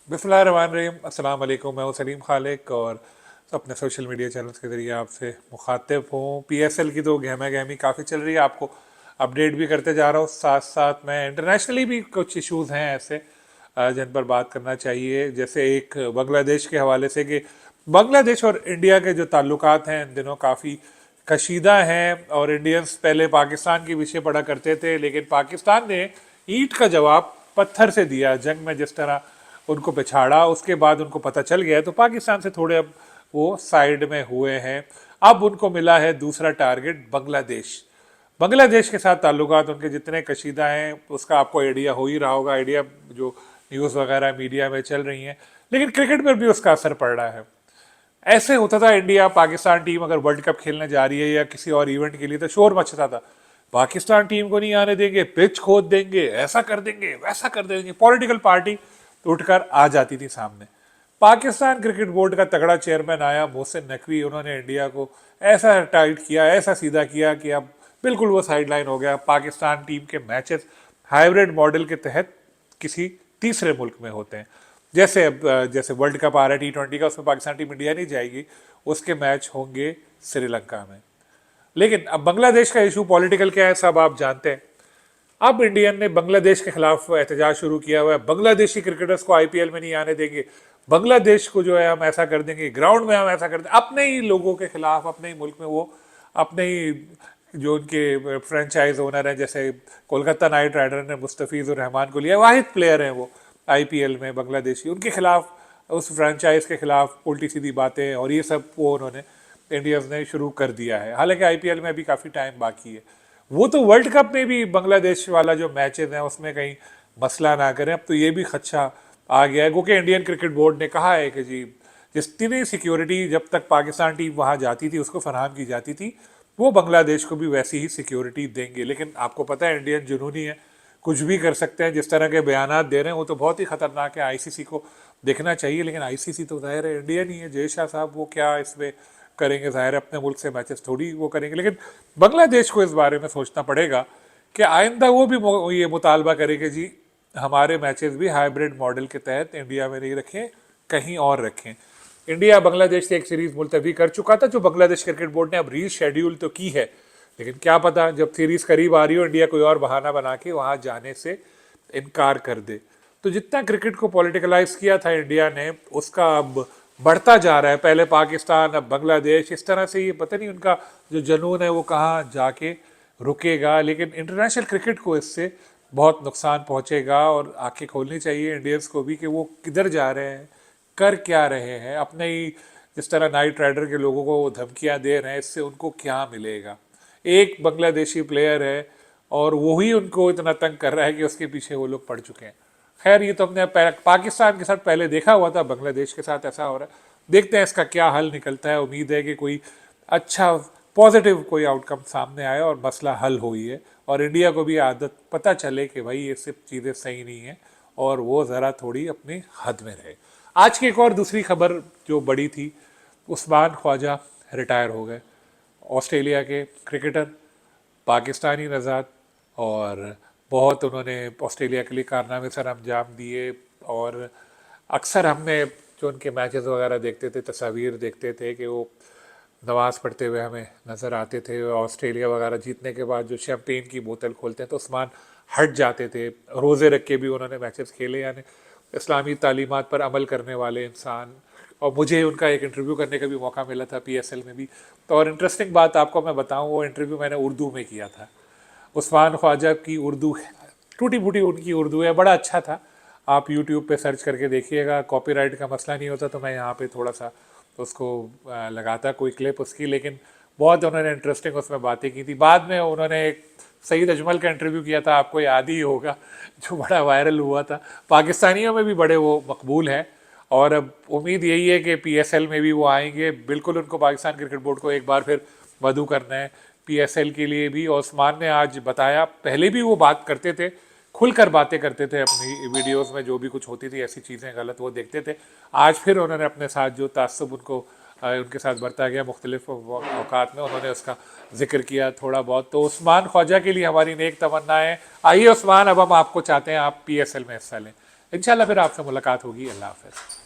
बिस्मिल्लाहिर्रहमानिर्रहीम। अस्सलाम वालेकुम। मैं हूं सलीम खालिक और अपने सोशल मीडिया चैनल्स के ज़रिए आपसे मुखातिब हूँ। पीएसएल की तो गहमा गहमी काफ़ी चल रही है, आपको अपडेट भी करते जा रहा हूँ। साथ साथ मैं इंटरनेशनली भी कुछ इश्यूज़ हैं ऐसे जिन पर बात करना चाहिए, जैसे एक बांग्लादेश के हवाले से कि बांग्लादेश और इंडिया के जो ताल्लुकात हैं इन दिनों काफ़ी कशीदा हैं। और इंडियंस पहले पाकिस्तान के पीछे पड़ा करते थे, लेकिन पाकिस्तान ने ईंट का जवाब पत्थर से दिया। जंग में जिस तरह उनको पिछाड़ा, उसके बाद उनको पता चल गया तो पाकिस्तान से थोड़े अब वो साइड में हुए हैं। अब उनको मिला है दूसरा टारगेट, बांग्लादेश। बांग्लादेश के साथ ताल्लुकात उनके जितने कशीदा हैं उसका आपको आइडिया हो ही रहा होगा, आइडिया जो न्यूज़ वगैरह मीडिया में चल रही हैं। लेकिन क्रिकेट पर भी उसका असर पड़ रहा है। ऐसे होता था, इंडिया पाकिस्तान टीम अगर वर्ल्ड कप खेलने जा रही है या किसी और इवेंट के लिए तो शोर मचता था, पाकिस्तान टीम को नहीं आने देंगे, पिच खोद देंगे, ऐसा कर देंगे, वैसा कर देंगे। पॉलिटिकल पार्टी उठकर आ जाती थी सामने। पाकिस्तान क्रिकेट बोर्ड का तगड़ा चेयरमैन आया, मोहसिन नकवी। उन्होंने इंडिया को ऐसा टाइट किया, ऐसा सीधा किया कि अब बिल्कुल वो साइडलाइन हो गया। पाकिस्तान टीम के मैचेस हाइब्रिड मॉडल के तहत किसी तीसरे मुल्क में होते हैं। जैसे अब जैसे वर्ल्ड कप आ रहा है T20 का, उसमें पाकिस्तान टीम इंडिया नहीं जाएगी, उसके मैच होंगे श्रीलंका में। लेकिन अब बांग्लादेश का इशू पॉलिटिकल क्या है सब आप जानते हैं। अब इंडियन ने बांग्लादेश के खिलाफ एहतजाज शुरू किया हुआ है, बांग्लादेशी क्रिकेटर्स को आईपीएल में नहीं आने देंगे, बांग्लादेश को जो है हम ऐसा कर देंगे, ग्राउंड में हम ऐसा कर देंगे। अपने ही लोगों के खिलाफ, अपने ही मुल्क में वो अपने ही जो उनके फ्रेंचाइज ओनर हैं, जैसे कोलकाता नाइट राइडर ने मुस्तफिजुर रहमान को लिया, वाहिद प्लेयर हैं वो आईपीएल में बांग्लादेशी, उनके खिलाफ, उस फ्रेंचाइज के खिलाफ उल्टी सीधी बातें और ये सब वो उन्होंने इंडियंस ने शुरू कर दिया है। हालांकि आईपीएल में अभी काफ़ी टाइम बाकी है। वो तो वर्ल्ड कप में भी बांग्लादेश वाला जो मैचेस हैं उसमें कहीं मसला ना करें, अब तो ये भी खदशा आ गया है। क्योंकि इंडियन क्रिकेट बोर्ड ने कहा है कि जी जितनी सिक्योरिटी जब तक पाकिस्तान टीम वहाँ जाती थी उसको फराहम की जाती थी, वो बांग्लादेश को भी वैसी ही सिक्योरिटी देंगे। लेकिन आपको पता है इंडियन जुनूनी है, कुछ भी कर सकते हैं। जिस तरह के बयानात दे रहे हैं वो तो बहुत ही खतरनाक है। आईसीसी को देखना चाहिए, लेकिन आईसीसी तो जाहिर है इंडियन ही है। जय शाह साहब वो क्या इसमें करेंगे, जाहिर है अपने मुल्क से मैचेस थोड़ी वो करेंगे। लेकिन बांग्लादेश को इस बारे में सोचना पड़ेगा कि आइंदा वो भी ये मुतालबा करे कि जी हमारे मैचेस भी हाइब्रिड मॉडल के तहत इंडिया में नहीं रखें, कहीं और रखें। इंडिया बांग्लादेश से एक सीरीज मुलतवी कर चुका था, जो बांग्लादेश क्रिकेट बोर्ड ने अब रीशेड्यूल तो की है, लेकिन क्या पता जब सीरीज करीब आ रही हो इंडिया कोई और बहाना बना के वहां जाने से इनकार कर दे। तो जितना क्रिकेट को पॉलिटिकलाइज किया था इंडिया ने, उसका अब बढ़ता जा रहा है। पहले पाकिस्तान, अब बांग्लादेश, इस तरह से ये पता नहीं उनका जो जुनून है वो कहाँ जाके रुकेगा। लेकिन इंटरनेशनल क्रिकेट को इससे बहुत नुकसान पहुंचेगा और आंखें खोलनी चाहिए इंडियंस को भी कि वो किधर जा रहे हैं, कर क्या रहे हैं। अपने ही जिस तरह नाइट राइडर के लोगों को धमकियां दे रहे हैं, इससे उनको क्या मिलेगा। एक बांग्लादेशी प्लेयर है और वही उनको इतना तंग कर रहा है कि उसके पीछे वो लोग पड़ चुके हैं। खैर ये तो हमने पाकिस्तान के साथ पहले देखा हुआ था, बांग्लादेश के साथ ऐसा हो रहा है। देखते हैं इसका क्या हल निकलता है। उम्मीद है कि कोई अच्छा पॉजिटिव कोई आउटकम सामने आए और मसला हल हो ही है, और इंडिया को भी आदत पता चले कि भाई ये सब चीज़ें सही नहीं है और वो ज़रा थोड़ी अपनी हद में रहे। आज की एक और दूसरी खबर जो बड़ी थी, उस्मान ख्वाजा रिटायर हो गए, ऑस्ट्रेलिया के क्रिकेटर, पाकिस्तानी नज़ात। और बहुत उन्होंने ऑस्ट्रेलिया के लिए कारनामे सर अंजाम दिए। और अक्सर हमने जो उनके मैचेस वगैरह देखते थे, तस्वीर देखते थे कि वो नमाज़ पढ़ते हुए हमें नज़र आते थे। ऑस्ट्रेलिया वगैरह जीतने के बाद जो शैम्पेन की बोतल खोलते हैं तो उस्मान हट जाते थे। रोज़े रख के भी उन्होंने मैचेस खेले, यानी इस्लामी तालीमात पर अमल करने वाले इंसान। और मुझे उनका एक इंटरव्यू करने का भी मौका मिला था पीएसएल में भी। तो और इंटरेस्टिंग बात आपको मैं बताऊं, वो इंटरव्यू मैंने उर्दू में किया था। उस्मान ख्वाजा की उर्दू टूटी फूटी उनकी उर्दू है, बड़ा अच्छा था। आप यूट्यूब पे सर्च करके देखिएगा, कॉपीराइट का मसला नहीं होता तो मैं यहाँ पे थोड़ा सा उसको लगाता कोई क्लिप उसकी। लेकिन बहुत उन्होंने इंटरेस्टिंग उसमें बातें की थी। बाद में उन्होंने एक सईद अजमल का इंटरव्यू किया था, आपको याद ही होगा, जो बड़ा वायरल हुआ था। पाकिस्तानियों में भी बड़े वो मकबूल हैं और अब उम्मीद यही है कि पीएसएल में भी वो आएंगे। बिल्कुल उनको पाकिस्तान क्रिकेट बोर्ड को एक बार फिर मदऊ करना है पीएसएल के लिए भी। और उस्मान ने आज बताया, पहले भी वो बात करते थे, खुलकर बातें करते थे अपनी वीडियोस में, जो भी कुछ होती थी ऐसी चीज़ें गलत वो देखते थे। आज फिर उन्होंने अपने साथ जो तासुब उनको उनके साथ बरता गया मुख्तलिफ औकात में, उन्होंने उसका जिक्र किया थोड़ा बहुत। तो उस्मान ख्वाजा के लिए हमारी नेक तमन्ना है। आइए उस्मान, अब हम आपको चाहते हैं आप पीएसएल में हिस्सा लें। इंशाल्लाह फिर आपसे मुलाकात होगी। अल्लाह हाफ़िज़।